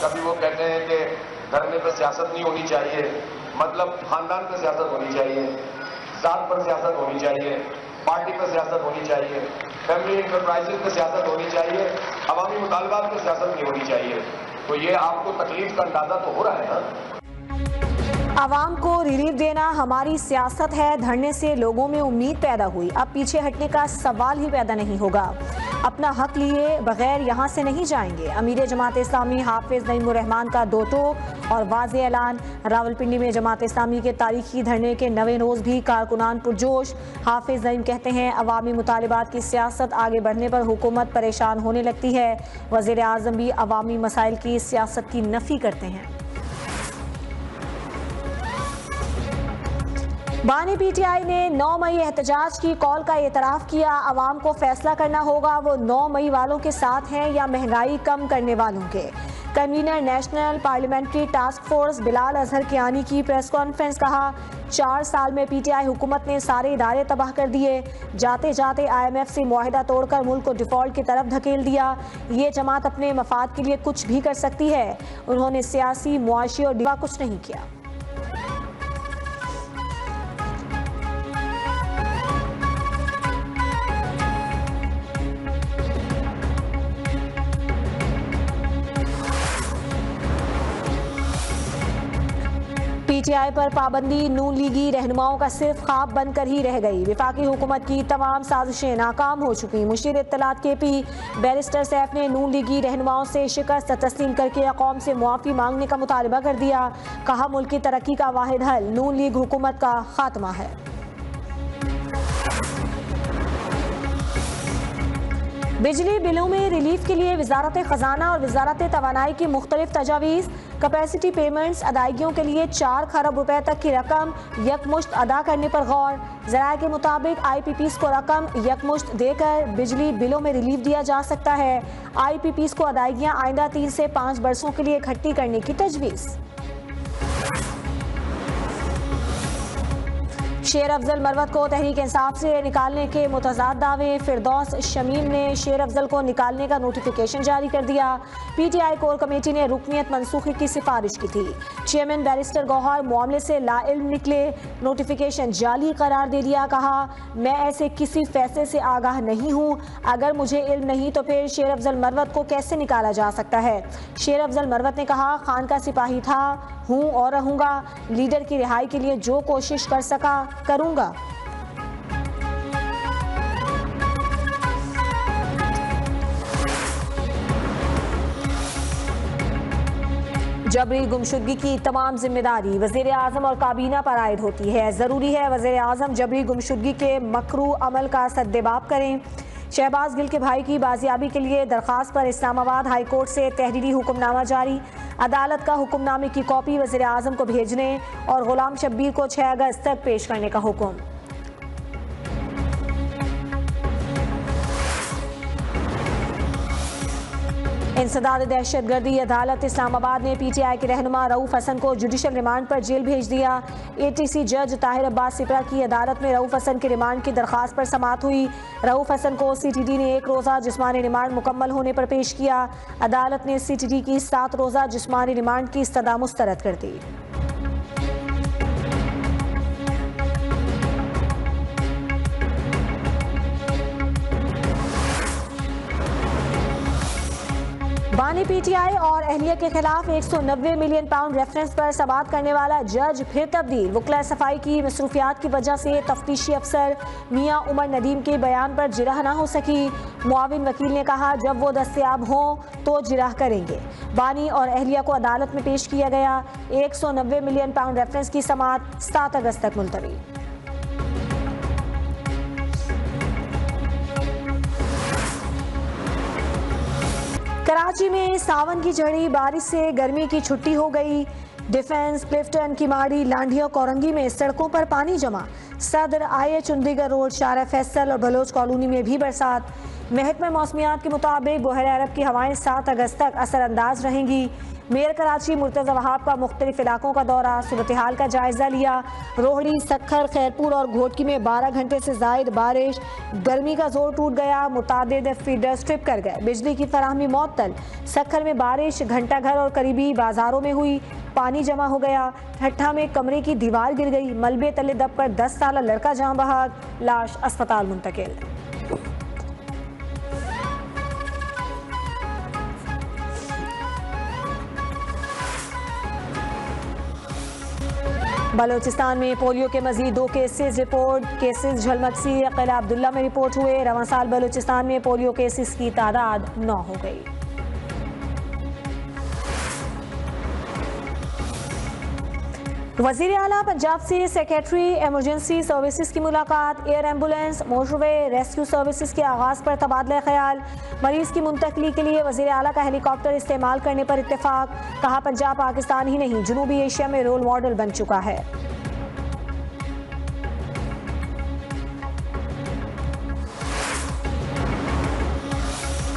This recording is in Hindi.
कभी वो कहते हैं कि धरने पर सियासत नहीं होनी चाहिए, मतलब खानदान पर सियासत होनी चाहिए, जात पर सियासत होनी चाहिए, पार्टी पर सियासत होनी चाहिए, फैमिली इंटरप्राइजेज पर सियासत होनी चाहिए, अवामी मुतालबात पर सियासत नहीं होनी चाहिए। तो ये आपको तकलीफ का अंदाजा तो हो रहा है ना। आवाम को रिलीफ देना हमारी सियासत है। धरने से लोगों में उम्मीद पैदा हुई, अब पीछे हटने का सवाल ही पैदा नहीं होगा। अपना हक लिए बगैर यहाँ से नहीं जाएंगे। अमीर जमात इस्लामी हाफिज नईमुर रहमान का दो टोक और वाज़े ऐलान। रावलपिंडी में जमात इस्लामी के तारीखी धरने के 9वें रोज़ भी कारकुनान पुरजोश। हाफिज नईम कहते हैं अवामी मुतालिबात की सियासत आगे बढ़ने पर हुकूमत परेशान होने लगती है। वज़ीर आज़म भी अवामी मसाइल की सियासत की नफ़ी करते हैं। बानी पीटीआई ने 9 मई एहतजाज की कॉल का एतराफ़ किया। अवाम को फैसला करना होगा वो 9 मई वालों के साथ हैं या महंगाई कम करने वालों के। Convener national parliamentary task force Bilal Azhar Kiani की प्रेस कॉन्फ्रेंस। कहा 4 साल में पीटीआई हुकूमत ने सारे इदारे तबाह कर दिए। जाते जाते IMF से मुआहिदा तोड़कर मुल्क को डिफॉल्ट की तरफ धकेल दिया। ये जमात अपने मफाद के लिए कुछ भी कर सकती है। उन्होंने सियासी, मुआशी और दिवा कुछ नहीं किया। पीटीआई पर पाबंदी नून लीगी रहनुमाओं का सिर्फ ख्वाब बनकर ही रह गई। विफाकी हुकूमत की तमाम साजिशें नाकाम हो चुकी। मुशीर इत्तलात KP बैरिस्टर सैफ ने नून लीगी रहनुमाओं से शिकस्त तस्लीम करके अक़ौम से मुआफ़ी मांगने का मुतालबा कर दिया। कहा मुल्क की तरक्की का वाहिद हल नून लीग हुकूमत का खात्मा है। बिजली बिलों में रिलीफ के लिए वजारत खजाना और वजारत तवानाई की मुख्तलिफ तजावीज़। कैपेसिटी पेमेंट्स अदायगियों के लिए 4 खरब रुपए तक की रकम यकमुश्त अदा करने पर गौर। ज़राए के मुताबिक IPPs को रकम यकमुश्त देकर बिजली बिलों में रिलीफ दिया जा सकता है। IPPs को अदायगियाँ आइंदा 3 से 5 बरसों के लिए इकट्ठी करने की तजवीज़। शेर अफजल मरवत को तहरीक इंसाफ से निकालने के मुतज़ाद दावे। फिरदौस शमीम ने शेर अफजल को निकालने का नोटिफिकेशन जारी कर दिया। पीटीआई कोर कमेटी ने रुकनियत मनसूखी की सिफारिश की थी। चेयरमैन बैरिस्टर गौहर मामले से लाइल्म निकले, नोटिफिकेशन जाली करार दे दिया। कहा मैं ऐसे किसी फैसले से आगाह नहीं हूँ। अगर मुझे इल्म नहीं तो फिर शेर अफजल मरवत को कैसे निकाला जा सकता है। शेर अफजल मरवत ने कहा खान का सिपाही था, हूँ और रहूँगा। लीडर की रिहाई के लिए जो कोशिश कर सका करूँगा। जबरी गुमशुदगी की तमाम जिम्मेदारी वज़ीर आज़म और काबीना पर आयद होती है। ज़रूरी है वज़ीर आज़म जबरी गुमशुदगी के मकरू अमल का सद्देबाब करें। शहबाज गिल के भाई की बाजियाबी के लिए दरख्वास्त पर इस्लामाबाद हाई कोर्ट से तहरीरी हुक्मनामा जारी। अदालत का हुक्मनामे की कॉपी वज़ीर आज़म को भेजने और गुलाम शब्बीर को 6 अगस्त तक पेश करने का हुक्म। इंसदाद दहशतगर्दी अदालत इस्लामाबाद ने पीटीआई के रहनुमा रऊफ हसन को जुडिशल रिमांड पर जेल भेज दिया। ATC जज ताहिर अब्बास सिपरा की अदालत में रऊफ हसन के रिमांड की दरख्वास्त पर समाअत हुई। रऊफ हसन को CTD ने 1 रोज़ा जिस्मानी रिमांड मुकम्मल होने पर पेश किया। अदालत ने CTD की 7 रोज़ा जिस्मानी रिमांड की इस्तदा मुस्तरद कर दी। बानी पीटीआई और अहलिया के खिलाफ 190 मिलियन पाउंड रेफरेंस पर समाअत करने वाला जज फिर तब्दील। वकला सफाई की मसरूफियात की वजह से तफ्तीशी अफसर मियां उमर नदीम के बयान पर जिरह न हो सकी। मुआविन वकील ने कहा जब वो दस्तयाब हों तो जिरह करेंगे। बानी और अहलिया को अदालत में पेश किया गया। 190 मिलियन पाउंड रेफरेंस की समाअत 7 अगस्त तक मुलतवी। कराची में सावन की झड़ी बारिश से गर्मी की छुट्टी हो गई। डिफेंस, क्लिफ्टन, किमाड़ी, लांढिया, कोरंगी में सड़कों पर पानी जमा। सदर, IH, चंडीगढ़ रोड, शारा फैसल और बलोच कॉलोनी में भी बरसात। महकमा मौसमियात के मुताबिक बहर अरब की हवाएं 7 अगस्त तक असरअंदाज रहेंगी। मेयर कराची मुर्तज़ा वहाब का मुख्तलिफ इलाकों का दौरा, सूरत हाल का जायजा लिया। रोहड़ी, सक्खर, खैरपुर और घोटकी में 12 घंटे से जायद बारिश, गर्मी का जोर टूट गया, मुतादिद फीडर स्ट्रिप कर गए, बिजली की फराहमी मअतल। सक्खर में बारिश घंटा घर और करीबी बाजारों में हुई, पानी जमा हो गया। ठट्ठा में कमरे की दीवार गिर गई, मलबे तले दबकर 10 साला लड़का जान बहक, लाश अस्पताल मुंतकिल। बलोचिस्तान में पोलियो के मजीद 2 केसेस रिपोर्ट। केसेस झलमक्सी क़िला अब्दुल्ला में रिपोर्ट हुए। रवां साल बलोचिस्तान में पोलियो केसेस की तादाद 9 हो गई। वज़ीर आला पंजाब से सेक्रेटरी एमरजेंसी सर्विसेज की मुलाकात। Air ambulance, motorway, rescue services के आगाज़ पर तबादला ख्याल। मरीज़ की मुंतकली के लिए वज़ीर आला का हेलीकॉप्टर इस्तेमाल करने पर इत्तेफाक। कहा पंजाब पाकिस्तान ही नहीं, जनूबी एशिया में रोल मॉडल बन चुका है।